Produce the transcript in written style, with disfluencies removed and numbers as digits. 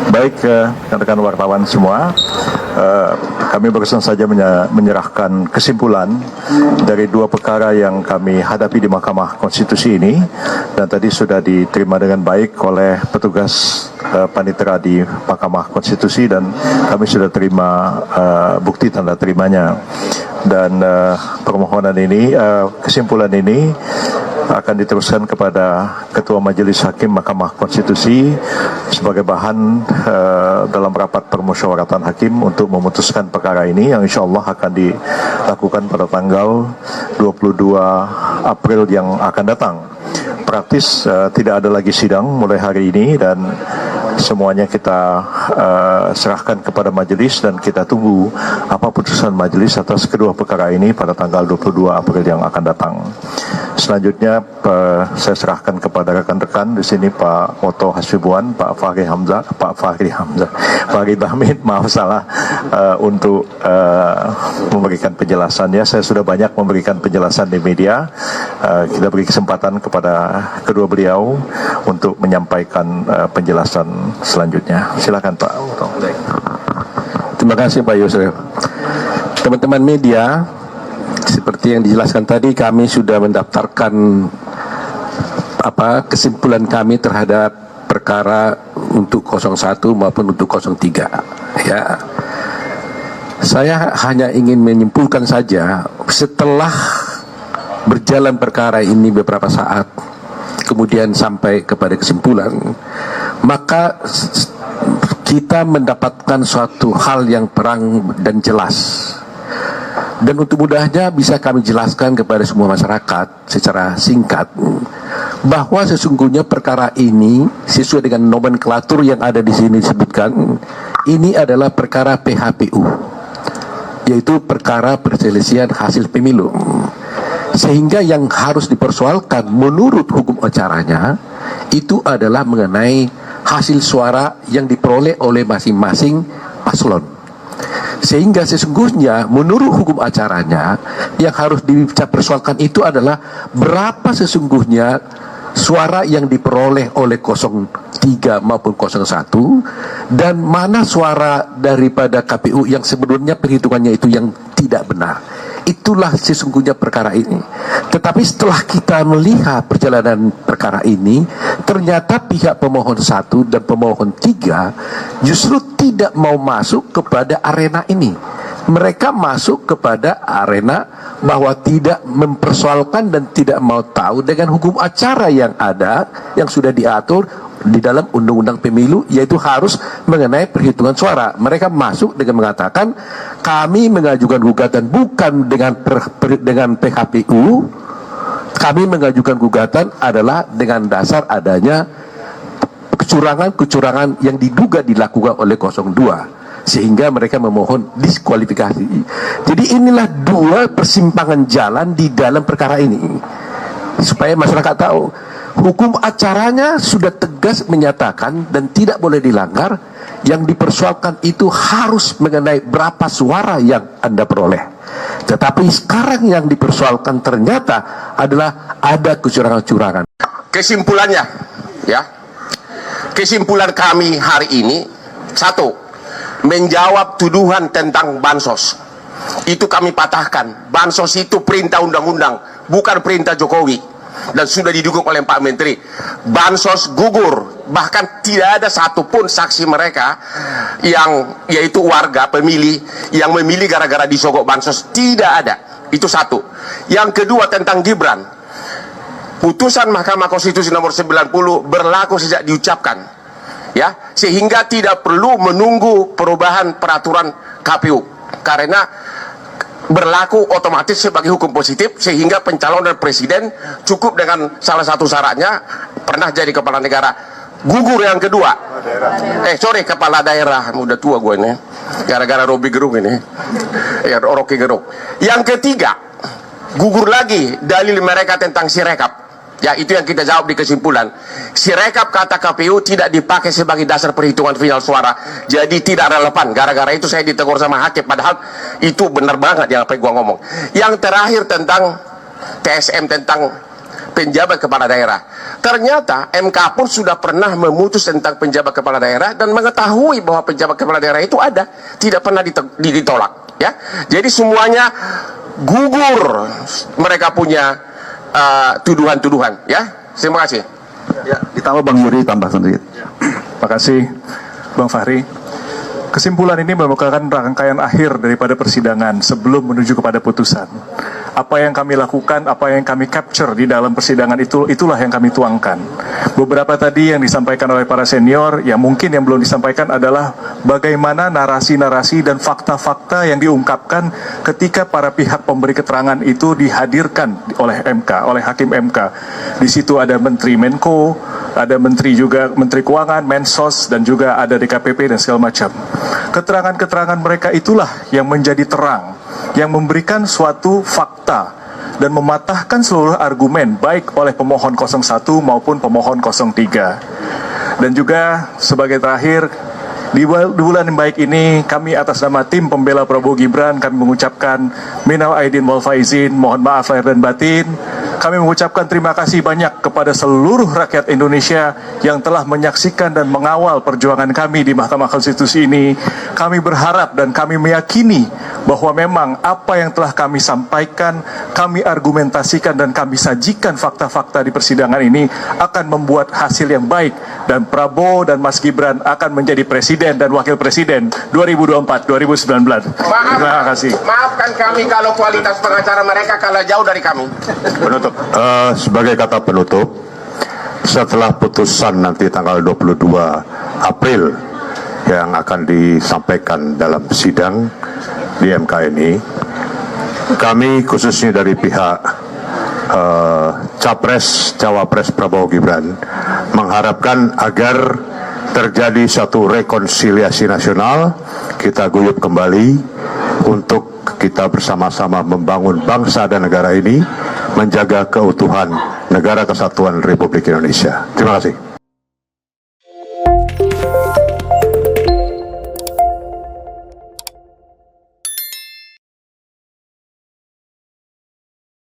Baik, rekan-rekan wartawan semua, kami barusan saja menyerahkan kesimpulan dari dua perkara yang kami hadapi di Mahkamah Konstitusi ini, dan tadi sudah diterima dengan baik oleh petugas panitera di Mahkamah Konstitusi, dan kami sudah terima bukti tanda terimanya. Dan permohonan ini, kesimpulan ini akan diteruskan kepada Ketua Majelis Hakim Mahkamah Konstitusi sebagai bahan dalam rapat permusyawaratan hakim untuk memutuskan perkara ini, yang insya Allah akan dilakukan pada tanggal 22 April yang akan datang. Praktis tidak ada lagi sidang mulai hari ini, dan semuanya kita serahkan kepada majelis, dan kita tunggu apa putusan majelis atas kedua perkara ini pada tanggal 22 April yang akan datang. Selanjutnya saya serahkan kepada rekan-rekan di sini, Pak Oto Hasibuan, Pak Fahri Bahmid, maaf salah, untuk memberikan penjelasannya. Saya sudah banyak memberikan penjelasan di media. Kita beri kesempatan kepada kedua beliau untuk menyampaikan penjelasan selanjutnya. Silakan Pak Oto. Terima kasih Pak Yusril. Teman-teman media, seperti yang dijelaskan tadi, kami sudah mendaftarkan kesimpulan kami terhadap perkara untuk 01 maupun untuk 03. Ya, saya hanya ingin menyimpulkan saja, setelah berjalan perkara ini beberapa saat, kemudian sampai kepada kesimpulan, maka kita mendapatkan suatu hal yang terang dan jelas. Dan untuk mudahnya bisa kami jelaskan kepada semua masyarakat secara singkat, bahwa sesungguhnya perkara ini sesuai dengan nomenklatur yang ada di sini disebutkan, ini adalah perkara PHPU, yaitu perkara perselisihan hasil pemilu. Sehingga yang harus dipersoalkan menurut hukum acaranya itu adalah mengenai hasil suara yang diperoleh oleh masing-masing paslon. Sehingga sesungguhnya menurut hukum acaranya yang harus dipersoalkan itu adalah berapa sesungguhnya suara yang diperoleh oleh 03 maupun 01, dan mana suara daripada KPU yang sebenarnya perhitungannya itu yang tidak benar. Itulah sesungguhnya perkara ini. Tetapi setelah kita melihat perjalanan perkara ini, ternyata pihak pemohon 1 dan pemohon 3 justru tidak mau masuk kepada arena ini. Mereka masuk kepada arena bahwa tidak mempersoalkan dan tidak mau tahu dengan hukum acara yang ada, yang sudah diatur di dalam undang-undang pemilu, yaitu harus mengenai perhitungan suara. Mereka masuk dengan mengatakan, kami mengajukan gugatan bukan dengan PHPU, kami mengajukan gugatan adalah dengan dasar adanya kecurangan-kecurangan yang diduga dilakukan oleh 02. Sehingga mereka memohon diskualifikasi. Jadi inilah dua persimpangan jalan di dalam perkara ini, supaya masyarakat tahu hukum acaranya sudah tegas menyatakan dan tidak boleh dilanggar. Yang dipersoalkan itu harus mengenai berapa suara yang Anda peroleh. Tetapi sekarang yang dipersoalkan ternyata adalah ada kecurangan-kecurangan. Kesimpulannya, ya, kesimpulan kami hari ini, satu, menjawab tuduhan tentang bansos. Itu kami patahkan. Bansos itu perintah undang-undang, bukan perintah Jokowi, dan sudah didukung oleh Pak Menteri. Bansos gugur, bahkan tidak ada satupun saksi mereka yang, yaitu warga pemilih, yang memilih gara-gara disogok bansos. Tidak ada. Itu satu. Yang kedua, tentang Gibran, putusan Mahkamah Konstitusi nomor 90 berlaku sejak diucapkan, ya, sehingga tidak perlu menunggu perubahan peraturan KPU, karena berlaku otomatis sebagai hukum positif, sehingga pencalonan presiden cukup dengan salah satu syaratnya pernah jadi kepala negara. Gugur yang kedua, kepala daerah, udah tua gue ini gara-gara Robi Gerung ini, ya, Rocky Gerung. Yang ketiga, gugur lagi dalil mereka tentang Sirekap. Ya, itu yang kita jawab di kesimpulan. Sirekap kata KPU tidak dipakai sebagai dasar perhitungan final suara, jadi tidak relevan. Gara-gara itu saya ditegur sama hakim, padahal itu benar banget yang apa yang gua ngomong. Yang terakhir tentang TSM, tentang penjabat kepala daerah. Ternyata MK pun sudah pernah memutus tentang penjabat kepala daerah dan mengetahui bahwa penjabat kepala daerah itu ada, tidak pernah ditolak. Ya, jadi semuanya gugur mereka punya tuduhan-tuduhan. Ya, terima kasih. Ya, ditambah Bang Yuri, tambah sedikit. Terima kasih Bang Fahri. Kesimpulan ini merupakan rangkaian akhir daripada persidangan sebelum menuju kepada putusan. Apa yang kami lakukan, apa yang kami capture di dalam persidangan itulah yang kami tuangkan. Beberapa tadi yang disampaikan oleh para senior, yang mungkin yang belum disampaikan adalah bagaimana narasi-narasi dan fakta-fakta yang diungkapkan ketika para pihak pemberi keterangan itu dihadirkan oleh MK, oleh Hakim MK. Di situ ada Menteri Menko, ada Menteri juga, Menteri Keuangan, Mensos, dan juga ada DKPP dan segala macam. Keterangan-keterangan mereka itulah yang menjadi terang, yang memberikan suatu fakta dan mematahkan seluruh argumen baik oleh pemohon 01 maupun pemohon 03. Dan juga sebagai terakhir, di bulan yang baik ini kami atas nama tim pembela Prabowo Gibran kami mengucapkan minal aidin wal faizin, mohon maaf lahir dan batin. Kami mengucapkan terima kasih banyak kepada seluruh rakyat Indonesia yang telah menyaksikan dan mengawal perjuangan kami di Mahkamah Konstitusi ini. Kami berharap dan kami meyakini bahwa memang apa yang telah kami sampaikan, kami argumentasikan dan kami sajikan fakta-fakta di persidangan ini akan membuat hasil yang baik dan Prabowo dan Mas Gibran akan menjadi presiden dan wakil presiden 2024-2019. Terima kasih. Maafkan kami kalau kualitas pengacara mereka kalah jauh dari kami. Penutup. Sebagai kata penutup, setelah putusan nanti tanggal 22 April yang akan disampaikan dalam sidang di MK ini, kami khususnya dari pihak Capres, Cawapres Prabowo Gibran mengharapkan agar terjadi satu rekonsiliasi nasional, kita guyup kembali untuk kita bersama-sama membangun bangsa dan negara ini, menjaga keutuhan negara kesatuan Republik Indonesia. Terima kasih.